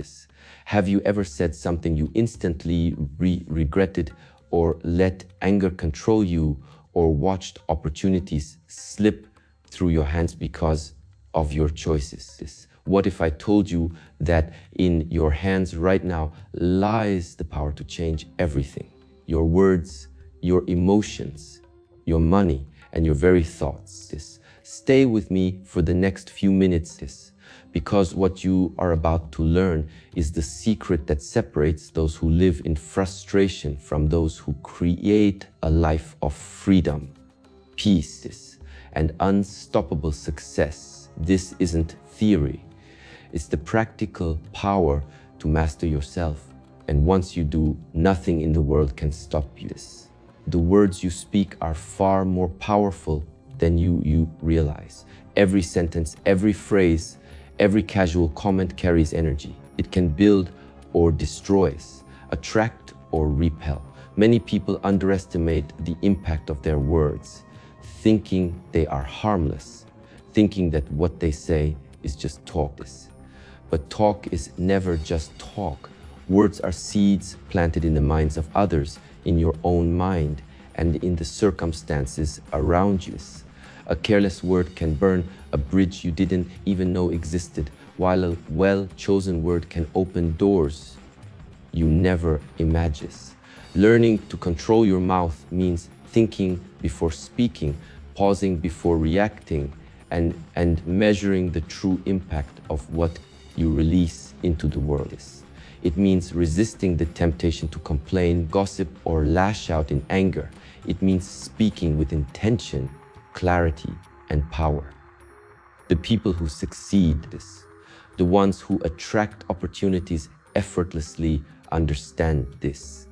this. Have you ever said something you instantly regretted, or let anger control you, or watched opportunities slip through your hands because of your choices? What if I told you that in your hands right now lies the power to change everything? Your words, your emotions, your money, and your very thoughts. Stay with me for the next few minutes, because what you are about to learn is the secret that separates those who live in frustration from those who create a life of freedom, peace, and unstoppable success. This isn't theory. It's the practical power to master yourself. And once you do, nothing in the world can stop you. The words you speak are far more powerful than you realize. Every sentence, every phrase, every casual comment carries energy. It can build or destroy, attract or repel. Many people underestimate the impact of their words, thinking they are harmless, thinking that what they say is just talk. But talk is never just talk. Words are seeds planted in the minds of others, in your own mind, and in the circumstances around you. A careless word can burn a bridge you didn't even know existed, while a well-chosen word can open doors you never imagined. Learning to control your mouth means thinking before speaking, pausing before reacting, and measuring the true impact of what you release into the world. It means resisting the temptation to complain, gossip, or lash out in anger. It means speaking with intention, clarity, and power. The people who succeed, the ones who attract opportunities effortlessly, understand this.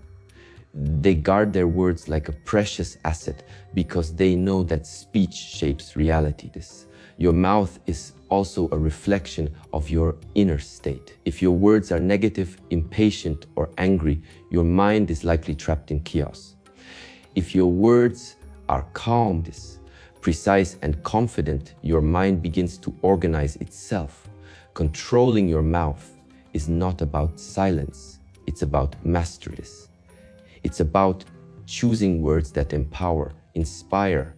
They guard their words like a precious asset because they know that speech shapes reality. Your mouth is also a reflection of your inner state. If your words are negative, impatient, or angry, your mind is likely trapped in chaos. If your words are calm, precise, and confident, your mind begins to organize itself. Controlling your mouth is not about silence, it's about mastery. It's about choosing words that empower, inspire,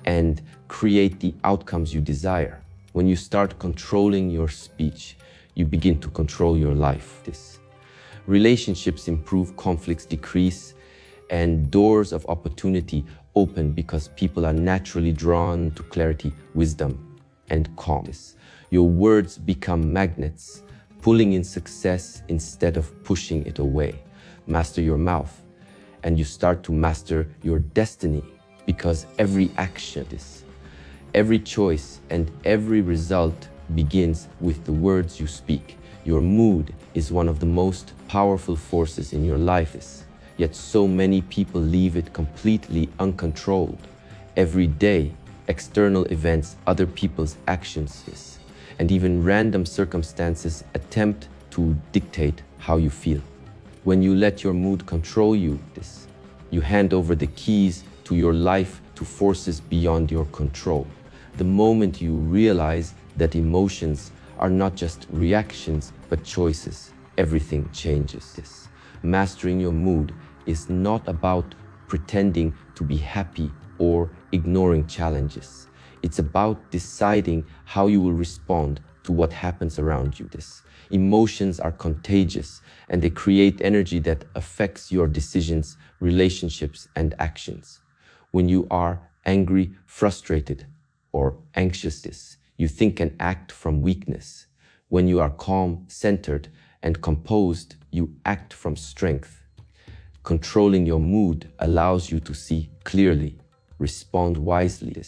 and create the outcomes you desire. When you start controlling your speech, you begin to control your life. Relationships improve, conflicts decrease, and doors of opportunity open because people are naturally drawn to clarity, wisdom, and calm. Your words become magnets, pulling in success instead of pushing it away. Master your mouth, and you start to master your destiny, because every action, every choice, and every result begins with the words you speak. Your mood is one of the most powerful forces in your life, yet so many people leave it completely uncontrolled. Every day, external events, other people's actions, and even random circumstances attempt to dictate how you feel. When you let your mood control you, you hand over the keys to your life to forces beyond your control. The moment you realize that emotions are not just reactions, but choices, everything changes. Mastering your mood is not about pretending to be happy or ignoring challenges. It's about deciding how you will respond to what happens around you. Emotions are contagious, and they create energy that affects your decisions, relationships, and actions. When you are angry, frustrated, or anxious, you think and act from weakness. When you are calm, centered, and composed, you act from strength. Controlling your mood allows you to see clearly, respond wisely,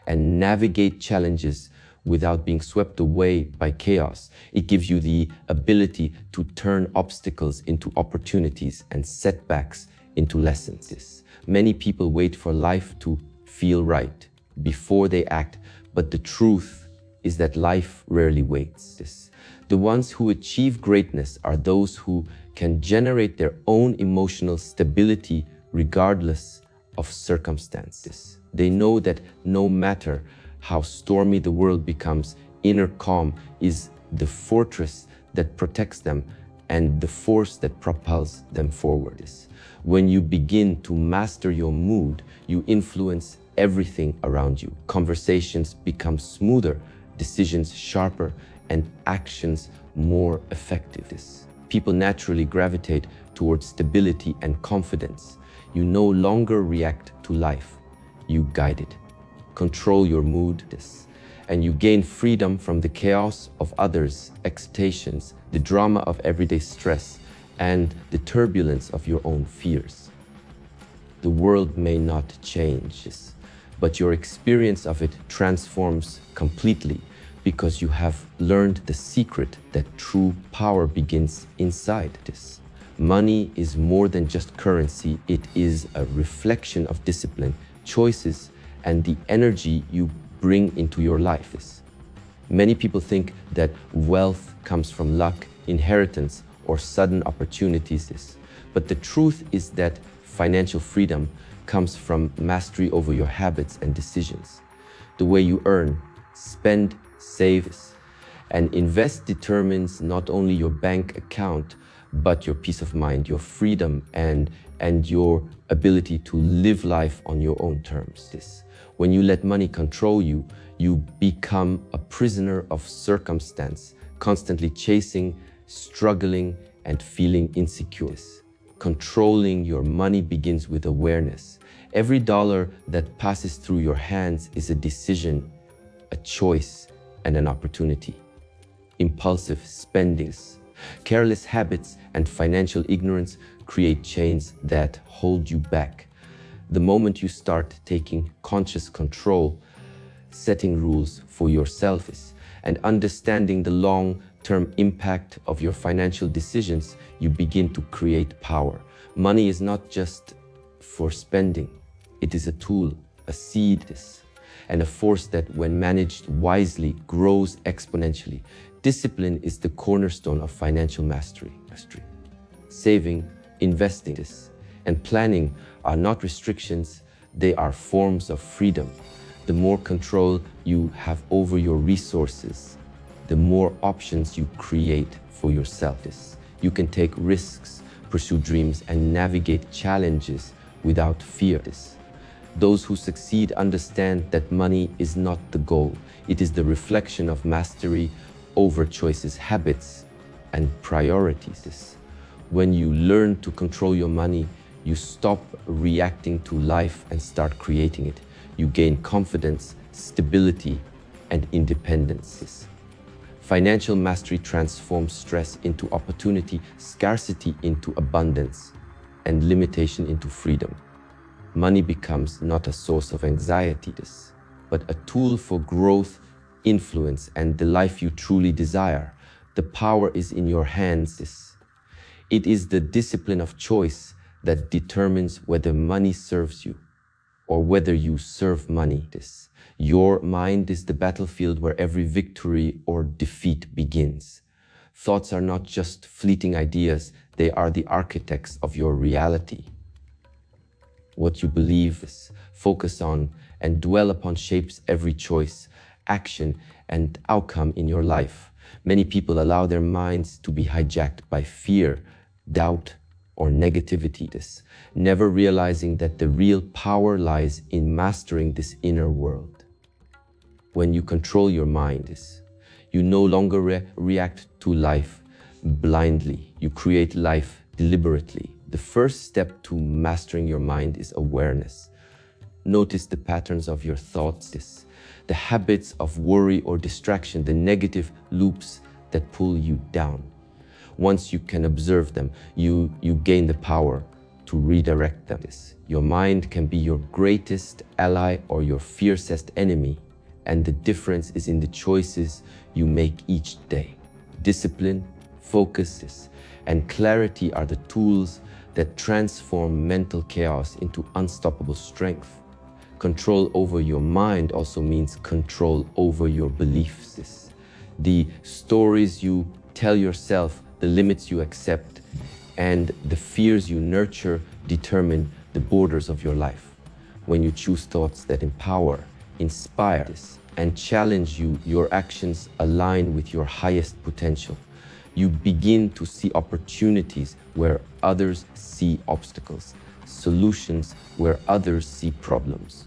and navigate challenges without being swept away by chaos. It gives you the ability to turn obstacles into opportunities and setbacks into lessons. Many people wait for life to feel right before they act, but the truth is that life rarely waits. The ones who achieve greatness are those who can generate their own emotional stability regardless of circumstances. They know that no matter how stormy the world becomes, inner calm is the fortress that protects them and the force that propels them forward. When you begin to master your mood, you influence everything around you. Conversations become smoother, decisions sharper, and actions more effective. People naturally gravitate towards stability and confidence. You no longer react to life, you guide it. Control your mood, and you gain freedom from the chaos of others' expectations, the drama of everyday stress, and the turbulence of your own fears. The world may not change, but your experience of it transforms completely because you have learned the secret that true power begins inside this. Money is more than just currency. It is a reflection of discipline, choices, and the energy you bring into your life. Many people think that wealth comes from luck, inheritance, or sudden opportunities. But the truth is that financial freedom comes from mastery over your habits and decisions. The way you earn, spend, save, and invest determines not only your bank account, but your peace of mind, your freedom, and your ability to live life on your own terms. When you let money control you, you become a prisoner of circumstance, constantly chasing, struggling, and feeling insecure. Controlling your money begins with awareness. Every dollar that passes through your hands is a decision, a choice, and an opportunity. Impulsive spending, careless habits, and financial ignorance create chains that hold you back. The moment you start taking conscious control, setting rules for yourself, and understanding the long-term impact of your financial decisions, you begin to create power. Money is not just for spending. It is a tool, a seed, and a force that, when managed wisely, grows exponentially. Discipline is the cornerstone of financial mastery. Saving, investing, and planning are not restrictions, they are forms of freedom. The more control you have over your resources, the more options you create for yourself. You can take risks, pursue dreams, and navigate challenges without fear. Those who succeed understand that money is not the goal. It is the reflection of mastery over choices, habits, and priorities. When you learn to control your money, you stop reacting to life and start creating it. You gain confidence, stability, and independence. Financial mastery transforms stress into opportunity, scarcity into abundance, and limitation into freedom. Money becomes not a source of anxiety, but a tool for growth, influence, and the life you truly desire. The power is in your hands. It is the discipline of choice that determines whether money serves you or whether you serve money. Your mind is the battlefield where every victory or defeat begins. Thoughts are not just fleeting ideas, they are the architects of your reality. What you believe, focus on, and dwell upon shapes every choice, action, and outcome in your life. Many people allow their minds to be hijacked by fear, doubt, or negativity, never realizing that the real power lies in mastering this inner world. When you control your mind, you no longer react to life blindly. You create life deliberately. The first step to mastering your mind is awareness. Notice the patterns of your thoughts, the habits of worry or distraction, the negative loops that pull you down. Once you can observe them, you gain the power to redirect them. Your mind can be your greatest ally or your fiercest enemy, and the difference is in the choices you make each day. Discipline, focus, and clarity are the tools that transform mental chaos into unstoppable strength. Control over your mind also means control over your beliefs. The stories you tell yourself, the limits you accept, and the fears you nurture determine the borders of your life. When you choose thoughts that empower, inspire, and challenge you, your actions align with your highest potential. You begin to see opportunities where others see obstacles, solutions where others see problems,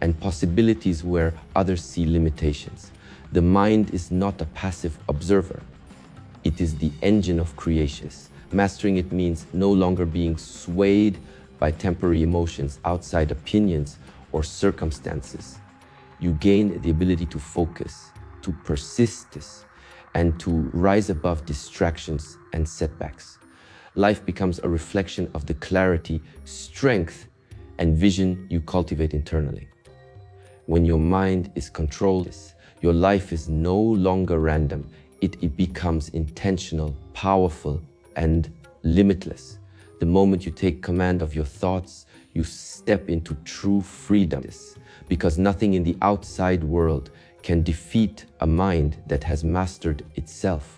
and possibilities where others see limitations. The mind is not a passive observer. It is the engine of creation. Mastering it means no longer being swayed by temporary emotions, outside opinions, or circumstances. You gain the ability to focus, to persist, and to rise above distractions and setbacks. Life becomes a reflection of the clarity, strength, and vision you cultivate internally. When your mind is controlled, your life is no longer random. It becomes intentional, powerful, and limitless. The moment you take command of your thoughts, you step into true freedom, because nothing in the outside world can defeat a mind that has mastered itself.